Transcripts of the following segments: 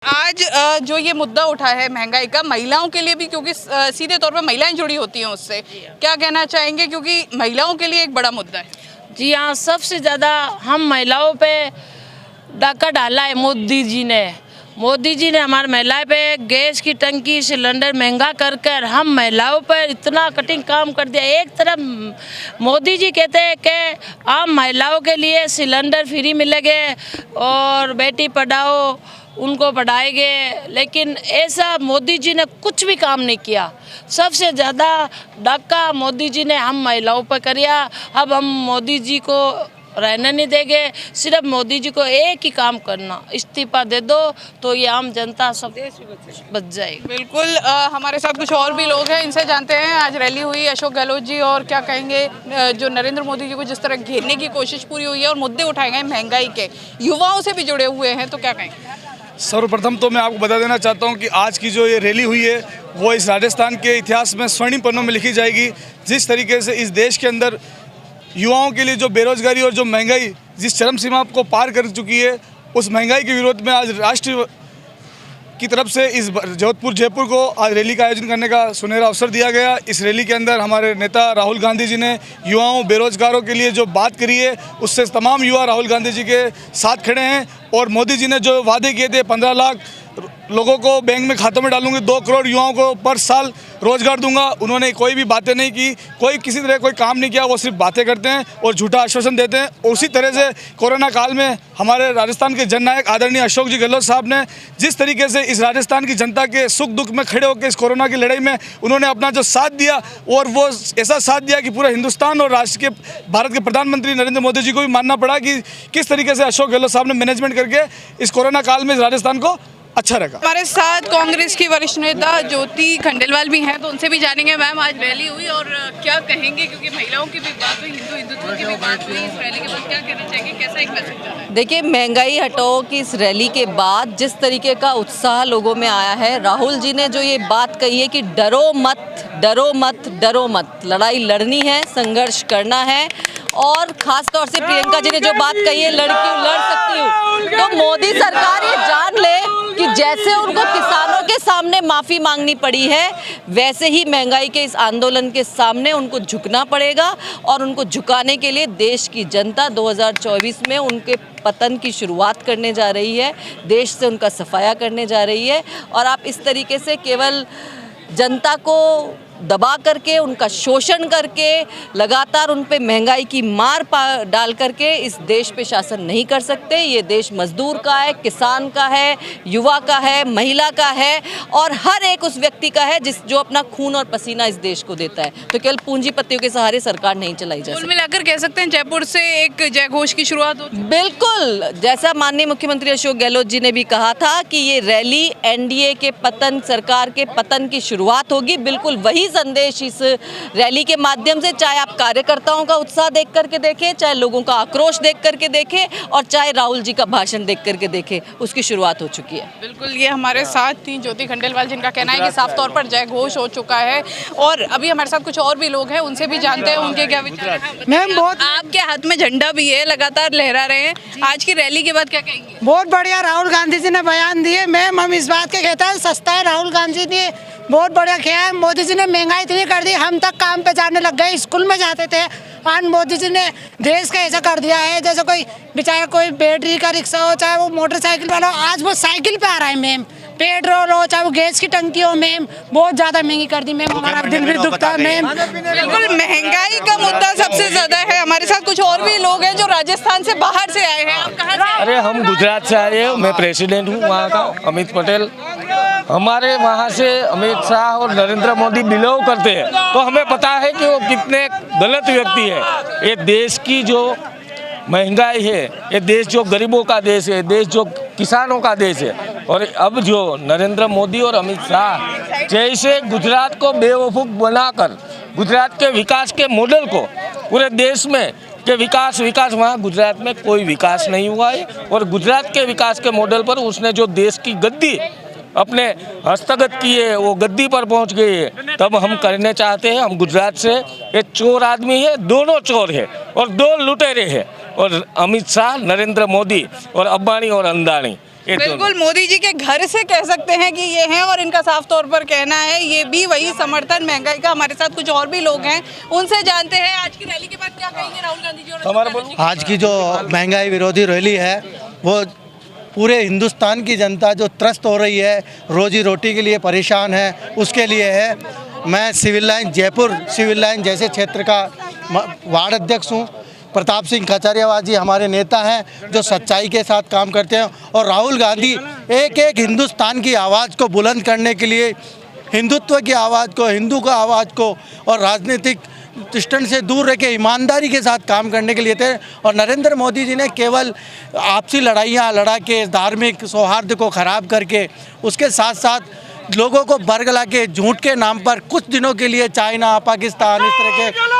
आज जो ये मुद्दा उठा है महंगाई का, महिलाओं के लिए भी, क्योंकि सीधे तौर पर महिलाएं जुड़ी होती हैं उससे, क्या कहना चाहेंगे? क्योंकि महिलाओं के लिए एक बड़ा मुद्दा है। जी हाँ, सबसे ज़्यादा हम महिलाओं पे डाका डाला है मोदी जी ने। मोदी जी ने हमारे महिलाएं पे गैस की टंकी सिलेंडर महंगा कर कर हम महिलाओं पर इतना कठिन काम कर दिया। एक तरफ मोदी जी कहते हैं कि आम महिलाओं के लिए सिलेंडर फ्री मिलेंगे और बेटी पढ़ाओ उनको पढ़ाएंगे, लेकिन ऐसा मोदी जी ने कुछ भी काम नहीं किया। सबसे ज़्यादा डाका मोदी जी ने हम महिलाओं पर किया। अब हम मोदी जी को रहने नहीं देंगे। सिर्फ मोदी जी को एक ही काम करना, इस्तीफा दे दो तो ये आम जनता सब बच जाएगी। बिल्कुल। हमारे साथ कुछ और भी लोग हैं, इनसे जानते हैं। आज रैली हुई अशोक गहलोत जी, और क्या कहेंगे जो नरेंद्र मोदी जी को जिस तरह घेरने की कोशिश पूरी हुई है और मुद्दे उठाए गए महंगाई के, युवाओं से भी जुड़े हुए हैं, तो क्या कहेंगे? सर्वप्रथम तो मैं आपको बता देना चाहता हूं कि आज की जो ये रैली हुई है वो इस राजस्थान के इतिहास में स्वर्णिम पन्नों में लिखी जाएगी। जिस तरीके से इस देश के अंदर युवाओं के लिए जो बेरोजगारी और जो महंगाई जिस चरम सीमा को पार कर चुकी है, उस महंगाई के विरोध में आज राष्ट्र की तरफ से इस जयपुर को आज रैली का आयोजन करने का सुनहरा अवसर दिया गया। इस रैली के अंदर हमारे नेता राहुल गांधी जी ने युवाओं बेरोजगारों के लिए जो बात करी है, उससे तमाम युवा राहुल गांधी जी के साथ खड़े हैं। और मोदी जी ने जो वादे किए थे, 15 लाख लोगों को बैंक में खातों में डालूंगी, 2 करोड़ युवाओं को पर साल रोजगार दूंगा, उन्होंने कोई भी बातें नहीं की, कोई किसी तरह कोई काम नहीं किया। वो सिर्फ बातें करते हैं और झूठा आश्वासन देते हैं। उसी तरह से कोरोना काल में हमारे राजस्थान के जननायक आदरणीय अशोक जी गहलोत साहब ने जिस तरीके से इस राजस्थान की जनता के सुख दुख में खड़े होकर इस कोरोना की लड़ाई में उन्होंने अपना जो साथ दिया, और वो ऐसा साथ दिया कि पूरा हिंदुस्तान और राष्ट्र के भारत के प्रधानमंत्री नरेंद्र मोदी जी को भी मानना पड़ा कि किस तरीके से अशोक गहलोत साहब ने मैनेजमेंट करके इस कोरोना काल में राजस्थान को अच्छा रखा। हमारे साथ कांग्रेस की वरिष्ठ नेता ज्योति खंडेलवाल भी हैं, तो उनसे भी जानेंगे। मैम, आज रैली हुई और क्या कहेंगे? क्योंकि महिलाओं की भी बात हुई, हिंदुत्व की भी बात हुई, इस रैली के बाद क्या कहना चाहेंगे? कैसा एक मैसेज जा रहा है? देखिए, महंगाई हटाओ की इस रैली के बाद जिस तरीके का उत्साह लोगों में आया है, राहुल जी ने जो ये बात कही है कि डरो मत, डरो मत, डरो मत, लड़ाई लड़नी है, संघर्ष करना है, और खास तौर से प्रियंका जी ने जो बात कही है, लड़की लड़ सकती हूँ, तो मोदी सरकार ये जान ले कि जैसे उनको किसानों के सामने माफ़ी मांगनी पड़ी है, वैसे ही महंगाई के इस आंदोलन के सामने उनको झुकना पड़ेगा। और उनको झुकाने के लिए देश की जनता 2024 में उनके पतन की शुरुआत करने जा रही है, देश से उनका सफाया करने जा रही है। और आप इस तरीके से केवल जनता को दबा करके, उनका शोषण करके, लगातार उन पे महंगाई की मार डाल करके इस देश पे शासन नहीं कर सकते। ये देश मजदूर का है, किसान का है, युवा का है, महिला का है, और हर एक उस व्यक्ति का है जो अपना खून और पसीना इस देश को देता है। तो केवल पूंजीपतियों के सहारे सरकार नहीं चलाई जा सकती। कुल मिलाकर कह सकते हैं जयपुर से एक जय घोष की शुरुआत हो। बिल्कुल, जैसा माननीय मुख्यमंत्री अशोक गहलोत जी ने भी कहा था कि ये रैली एनडीए के पतन, सरकार के पतन की शुरुआत होगी। बिल्कुल वही संदेश इस रैली के माध्यम से, चाहे आप कार्यकर्ताओं का उत्साह देख करके देखें, चाहे लोगों का आक्रोश देख करके देखें, और चाहे राहुल जी का भाषण देख करके देखें, उसकी शुरुआत हो चुकी है। बिल्कुल, ये हमारे साथ थी ज्योति खंडेलवाल, जिनका कहना है कि साफ तौर पर जय घोष हो चुका है। और अभी हमारे साथ कुछ और भी लोग हैं, उनसे भी जानते हैं उनके क्या विचार हैं। मैम, बहुत आपके हाथ में झंडा भी है, लगातार लहरा रहे हैं, आज की रैली के बाद क्या कहेंगे? बहुत बढ़िया राहुल गांधी जी ने बयान दिए। मैम, हम इस बात के कहते हैं, सस्ता है, राहुल गांधी ने बहुत बढ़िया किया है। मोदी जी ने महंगाई इतनी कर दी, हम तक काम पे जाने लग गए, स्कूल में जाते थे। आज मोदी जी ने देश का ऐसा कर दिया है, जैसे कोई बेचारा कोई बैटरी का रिक्शा हो, चाहे वो मोटरसाइकिल वाला हो, आज वो साइकिल पे आ रहा है। मैम, पेट्रोल हो, चाहे वो गैस की टंकी हो, मैम बहुत ज्यादा महंगी कर दी। मैम, हमारा दिल भी दुखता है। मैम, बिल्कुल, महंगाई का मुद्दा सबसे ज्यादा है। हमारे साथ कुछ और भी लोग हैं जो राजस्थान से बाहर से आए हैं। आप कहाँ से? अरे, हम गुजरात से आए हैं। मैं प्रेसिडेंट हूँ वहाँ का, अमित पटेल। हमारे वहाँ से अमित शाह और नरेंद्र मोदी बिलोंग करते हैं, तो हमें पता है कि वो कितने गलत व्यक्ति है। ये देश की जो महंगाई है, ये देश जो गरीबों का देश है, देश जो किसानों का देश है, और अब जो नरेंद्र मोदी और अमित शाह जैसे गुजरात को बेवकूफ़ बनाकर गुजरात के विकास के मॉडल को पूरे देश में के विकास वहाँ गुजरात में कोई विकास नहीं हुआ है। और गुजरात के विकास के मॉडल पर उसने जो देश की गद्दी अपने हस्तगत किए, वो गद्दी पर पहुंच गए है। तब हम करने चाहते हैं, हम गुजरात से, ये चोर आदमी है, दोनों चोर है और 2 लुटेरे हैं, और अमित शाह, नरेंद्र मोदी और अंबानी और अंदानी, ये तो बिल्कुल मोदी जी के घर से कह सकते हैं कि ये हैं और इनका साफ तौर पर कहना है ये भी वही समर्थन महंगाई का। हमारे साथ कुछ और भी लोग हैं, उनसे जानते हैं आज की रैली के बाद क्या कहेंगे राहुल गांधी जी और अशोक गहलोत जी। आज की जो महंगाई विरोधी रैली है वो पूरे हिंदुस्तान की जनता जो त्रस्त हो रही है, रोजी रोटी के लिए परेशान है, उसके लिए है। मैं civil line Jaipur civil line जैसे क्षेत्र का वार्ड अध्यक्ष हूँ। प्रताप सिंह खचारियावास जी हमारे नेता हैं जो सच्चाई के साथ काम करते हैं, और राहुल गांधी एक एक हिंदुस्तान की आवाज़ को बुलंद करने के लिए, हिंदुत्व की आवाज़ को, हिंदू का आवाज़ को और राजनीतिक स्टैंड से दूर रह के ईमानदारी के साथ काम करने के लिए थे। और नरेंद्र मोदी जी ने केवल आपसी लड़ाइयाँ लड़ा के, धार्मिक सौहार्द को ख़राब करके, उसके साथ साथ लोगों को बरगला के झूठ के नाम पर कुछ दिनों के लिए चाइना, पाकिस्तान इस तरह के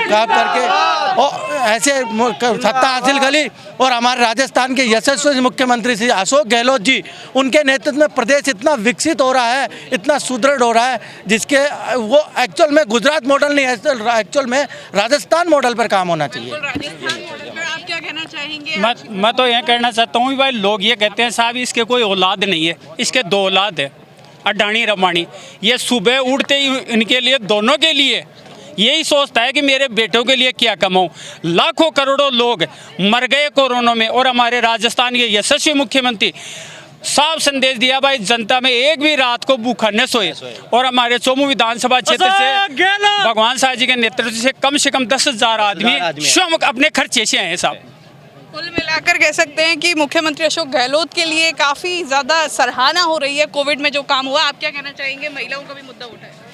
काम करके और ऐसे सत्ता हासिल करी। और हमारे राजस्थान के यशस्वी मुख्यमंत्री श्री अशोक गहलोत जी, उनके नेतृत्व में प्रदेश इतना विकसित हो रहा है, इतना सुदृढ़ हो रहा है, जिसके वो एक्चुअल में गुजरात मॉडल नहीं है, एक्चुअल में राजस्थान मॉडल पर काम होना चाहिए। राजस्थान मॉडल पर आप क्या कहना चाहेंगे? मैं तो यह कहना चाहता हूँ भाई, लोग ये कहते हैं साहब इसके कोई औलाद नहीं है, इसके 2 औलाद है, अडानी रमानी। ये सुबह उठते ही इनके लिए, दोनों के लिए यही सोचता है कि मेरे बेटों के लिए क्या कमाऊं। लाखों करोड़ों लोग मर गए कोरोना में, और हमारे राजस्थान के यशस्वी मुख्यमंत्री साफ संदेश दिया भाई, जनता में एक भी रात को भूखा न सोए। और हमारे चोमू विधानसभा क्षेत्र से भगवान साहब जी के नेतृत्व से कम 10,000 आदमी स्वयं अपने खर्चे से आए साहब। कुल मिलाकर कह सकते हैं कि मुख्यमंत्री अशोक गहलोत के लिए काफ़ी ज़्यादा सराहना हो रही है कोविड में जो काम हुआ। आप क्या कहना चाहेंगे? महिलाओं का भी मुद्दा उठा है।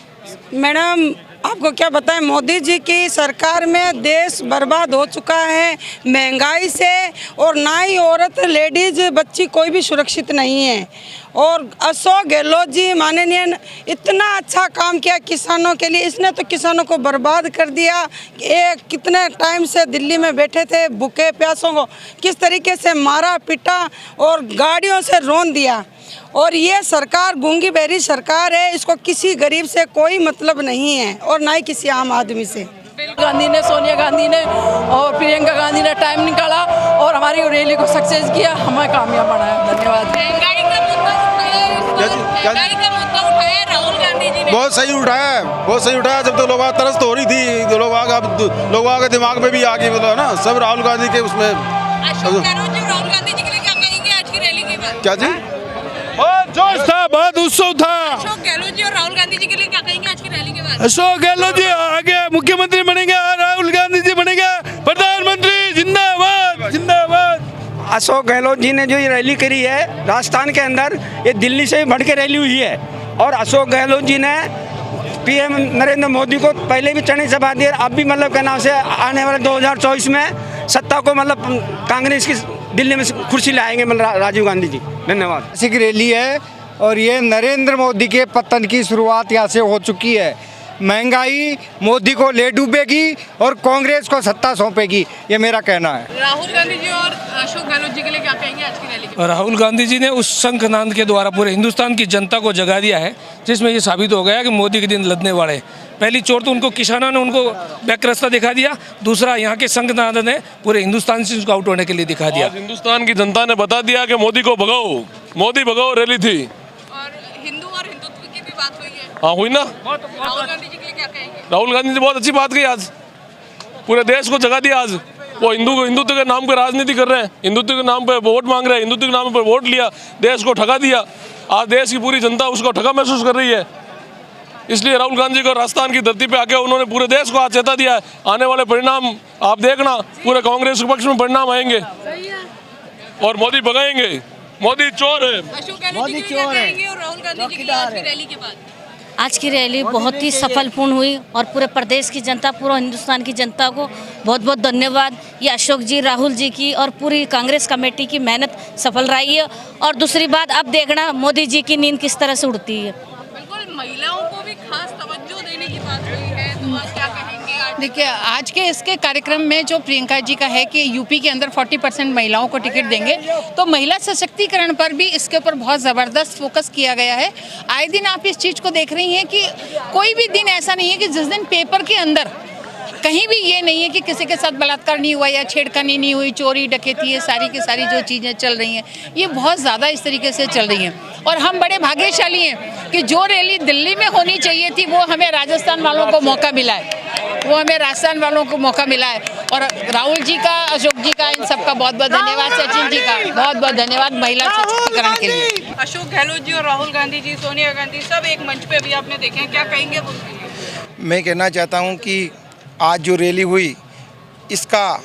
मैडम आपको क्या बताएं, मोदी जी की सरकार में देश बर्बाद हो चुका है महंगाई से, और ना ही औरत, लेडीज, बच्ची कोई भी सुरक्षित नहीं है। और अशोक गहलोत जी माननीय इतना अच्छा काम किया किसानों के लिए, इसने तो किसानों को बर्बाद कर दिया। एक कितने टाइम से दिल्ली में बैठे थे भूखे प्यासों को किस तरीके से मारा पीटा और गाड़ियों से रौंद दिया। और ये सरकार गूंगी बहरी सरकार है, इसको किसी गरीब से कोई मतलब नहीं है और ना ही किसी आम आदमी से। गांधी ने, सोनिया गांधी ने और प्रियंका गांधी ने टाइम निकाला और हमारी रैली को सक्सेस किया, हमें कामयाब बनाया। धन्यवाद। महंगाई का मुद्दा उठाया राहुल गांधी जी ने। बहुत सही उठाया है, बहुत सही उठाया। जब तो लोग तरस हो रही थी, तो लोगों के दिमाग में भी आ गई, मतलब ना सब राहुल गांधी के उसमें। अशोक गहलोत जी राहुल गांधी जी के लिए क्या कहेंगे आज की रैली के बाद? क्या जी? बहुत जोश था, बहुत उत्सव था। अशोक गहलोत जी और राहुल गांधी जी के लिए क्या कहेंगे आज की रैली के बाद? अशोक गहलोत जी आगे मुख्यमंत्री बनेंगे, राहुल गांधी जी बनेंगे प्रधानमंत्री। जिंदाबाद जिंदाबाद। अशोक गहलोत जी ने जो ये रैली करी है राजस्थान के अंदर, ये दिल्ली से भी बढ़ के रैली हुई है। और अशोक गहलोत जी ने पीएम नरेंद्र मोदी को पहले भी चढ़ने से बात दी, अब भी मतलब के नाम से आने वाले 2024 में सत्ता को मतलब कांग्रेस की दिल्ली में कुर्सी लाएंगे मतलब राजीव गांधी जी। धन्यवाद। ऐसी की रैली है और ये नरेंद्र मोदी के पतन की शुरुआत यहाँ से हो चुकी है। महंगाई मोदी को ले डूबेगी और कांग्रेस को सत्ता सौंपेगी, ये मेरा कहना है। राहुल गांधी जी और अशोक गहलोत जी के लिए क्या कहेंगे आज की रैली के बाद? राहुल गांधी जी ने उस शंखनाद के द्वारा पूरे हिंदुस्तान की जनता को जगा दिया है, जिसमें ये साबित हो गया कि मोदी के दिन लदने वाले। पहली चोट तो उनको किसानों ने उनको बैक रास्ता दिखा दिया, दूसरा यहाँ के शंखनाद ने पूरे हिंदुस्तान से उसको आउट होने के लिए दिखा दिया। हिंदुस्तान की जनता ने बता दिया कि मोदी को भगाओ, मोदी भगाओ रैली थी। और हिंदुत्व की भी बात हुई है। हाँ हुई ना। राहुल गांधी जी के लिए क्या कहेंगे? राहुल गांधी जी बहुत अच्छी बात कही, आज पूरे देश को जगा दिया। आज वो हिंदुत्व के नाम पे राजनीति कर रहे हैं, हिंदुत्व के नाम पे वोट मांग रहे हैं, हिंदुत्व के नाम पे वोट लिया, देश को ठगा दिया। आज देश की पूरी जनता उसको ठगा महसूस कर रही है। इसलिए राहुल गांधी को राजस्थान की धरती पे आके उन्होंने पूरे देश को आज चेता दिया है। आने वाले परिणाम आप देखना, पूरे कांग्रेस के पक्ष में परिणाम आएंगे और मोदी भगाएंगे। मोदी चोर है। अशोक गहलोत जी के लिए क्या कहेंगे और राहुल गांधी जी के लिए आज की रैली के बाद? आज की रैली बहुत ही सफलपूर्ण हुई और पूरे प्रदेश की जनता, पूरा हिंदुस्तान की जनता को बहुत बहुत धन्यवाद। ये अशोक जी, राहुल जी की और पूरी कांग्रेस कमेटी की मेहनत सफल रही है। और दूसरी बात, अब देखना मोदी जी की नींद किस तरह से उड़ती है। बिल्कुल, महिलाओं को भी खास तवज्जो देने की बात हुई है, तो आप क्या कहेंगे? देखिए, आज के इसके कार्यक्रम में जो प्रियंका जी का है कि यूपी के अंदर 40% महिलाओं को टिकट देंगे, तो महिला सशक्तिकरण पर भी इसके ऊपर बहुत ज़बरदस्त फोकस किया गया है। आए दिन आप इस चीज़ को देख रही हैं कि कोई भी दिन ऐसा नहीं है कि जिस दिन पेपर के अंदर कहीं भी ये नहीं है कि किसी के साथ बलात्कार नहीं हुआ या छेड़खानी नहीं हुई, चोरी डकैती, ये सारी की सारी जो चीज़ें चल रही हैं ये बहुत ज़्यादा इस तरीके से चल रही हैं। और हम बड़े भाग्यशाली हैं कि जो रैली दिल्ली में होनी चाहिए थी वो हमें राजस्थान वालों को मौका मिला है, वो हमें राजस्थान वालों को मौका मिला है। और राहुल जी का, अशोक जी का, इन सबका बहुत बहुत धन्यवाद, सचिन जी का बहुत बहुत धन्यवाद महिला सशक्तिकरण के लिए। अशोक गहलोत जी और राहुल गांधी जी, सोनिया गांधी सब एक मंच पे अभी आपने देखे हैं, क्या कहेंगे वो? मैं कहना चाहता हूं कि आज जो रैली हुई इसका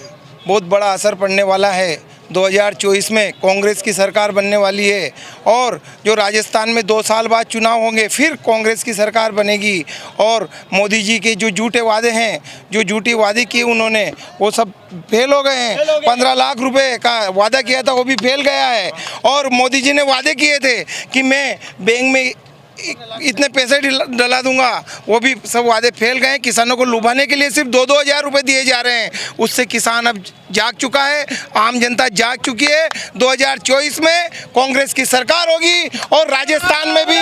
बहुत बड़ा असर पड़ने वाला है। 2024 में कांग्रेस की सरकार बनने वाली है और जो राजस्थान में 2 साल बाद चुनाव होंगे फिर कांग्रेस की सरकार बनेगी। और मोदी जी के जो झूठे वादे हैं, जो झूठी वादे किए उन्होंने, वो सब फेल हो गए हैं। 15 लाख रुपए का वादा किया था वो भी फेल गया है। और मोदी जी ने वादे किए थे कि मैं बैंक में इतने पैसे डला दूंगा, वो भी सब वादे फेल गए। किसानों को लुभाने के लिए सिर्फ 2-2 हज़ार रुपये दिए जा रहे हैं, उससे किसान अब जाग चुका है, आम जनता जाग चुकी है। 2024 में कांग्रेस की सरकार होगी और राजस्थान में भी।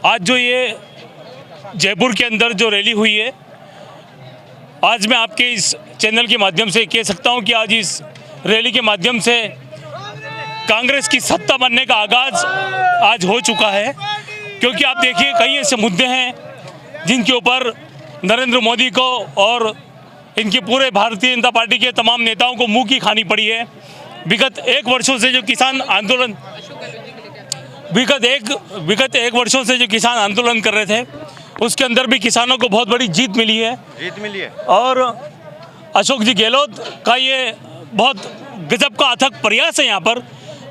आज जो ये जयपुर के अंदर जो रैली हुई है, आज मैं आपके इस चैनल के माध्यम से कह सकता हूं कि आज इस रैली के माध्यम से कांग्रेस की सत्ता बनने का आगाज आज हो चुका है। क्योंकि आप देखिए कई ऐसे मुद्दे हैं जिनके ऊपर नरेंद्र मोदी को और इनके पूरे भारतीय जनता पार्टी के तमाम नेताओं को मुंह की खानी पड़ी है। विगत एक वर्षों से जो किसान आंदोलन जो किसान आंदोलन कर रहे थे उसके अंदर भी किसानों को बहुत बड़ी जीत मिली है। और अशोक जी गहलोत का ये बहुत गजब का अथक प्रयास है यहाँ पर।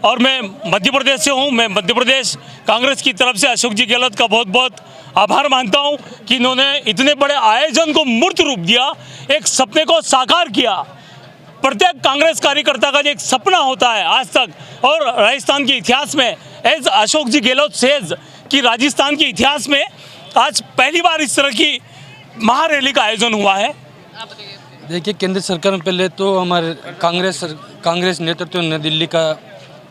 और मैं मध्य प्रदेश से हूँ, मैं मध्य प्रदेश कांग्रेस की तरफ से अशोक जी गहलोत का बहुत बहुत आभार मानता हूँ कि इन्होंने इतने बड़े आयोजन को मूर्त रूप दिया, एक सपने को साकार किया। प्रत्येक कांग्रेस कार्यकर्ता का जो एक सपना होता है आज तक, और राजस्थान के इतिहास में एज अशोक जी गहलोत सेज कि राजस्थान के इतिहास में आज पहली बार इस तरह की महारैली का आयोजन हुआ है। देखिए, केंद्र सरकार में पहले तो हमारे कांग्रेस नेतृत्व ने दिल्ली का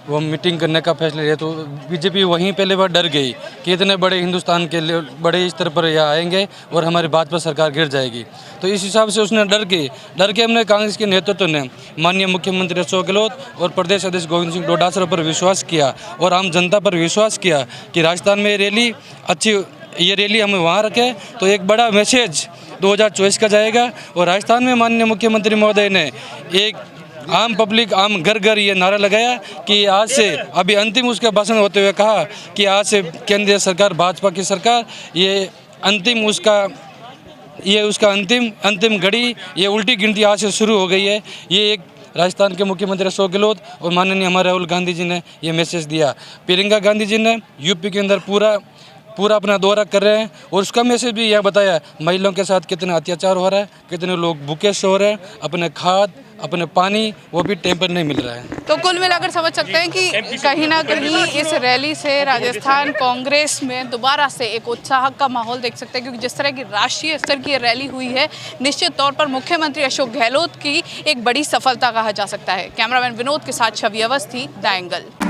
वो मीटिंग करने का फैसला लिया, तो बीजेपी वहीं पहले बार डर गई कि इतने बड़े हिंदुस्तान के लिए बड़े स्तर पर यहाँ आएंगे और हमारी भाजपा सरकार गिर जाएगी। तो इस हिसाब से उसने डर के हमने कांग्रेस के नेतृत्व ने माननीय मुख्यमंत्री अशोक गहलोत और प्रदेश अध्यक्ष गोविंद सिंह डोटासरा पर विश्वास किया और आम जनता पर विश्वास किया कि राजस्थान में ये रैली हमें वहाँ रखें तो एक बड़ा मैसेज 2024 का जाएगा। और राजस्थान में माननीय मुख्यमंत्री महोदय ने एक आम पब्लिक, आम घर घर ये नारा लगाया कि आज से, अभी अंतिम उसका भाषण होते हुए कहा कि आज से केंद्रीय सरकार, भाजपा की सरकार, ये उसका अंतिम घड़ी, ये उल्टी गिनती आज से शुरू हो गई है। ये एक राजस्थान के मुख्यमंत्री अशोक गहलोत और माननीय हमारे राहुल गांधी जी ने ये मैसेज दिया। प्रियंका गांधी जी ने यूपी के अंदर पूरा अपना दौरा कर रहे हैं और उसका मैसेज भी यह बताया महिलाओं के साथ कितना अत्याचार हो रहा है, कितने लोग भूखे सो रहे हैं, अपने खाद, अपने पानी वो भी टाइम पर नहीं मिल रहा है। तो कुल मिलाकर समझ सकते हैं कि कहीं ना कहीं इस रैली से राजस्थान कांग्रेस में दोबारा से एक उत्साह का माहौल देख सकते हैं, क्योंकि जिस तरह की राष्ट्रीय स्तर की रैली हुई है, निश्चित तौर पर मुख्यमंत्री अशोक गहलोत की एक बड़ी सफलता कहा जा सकता है। कैमरामैन विनोद के साथ छवि अवस्थी, द एंगल।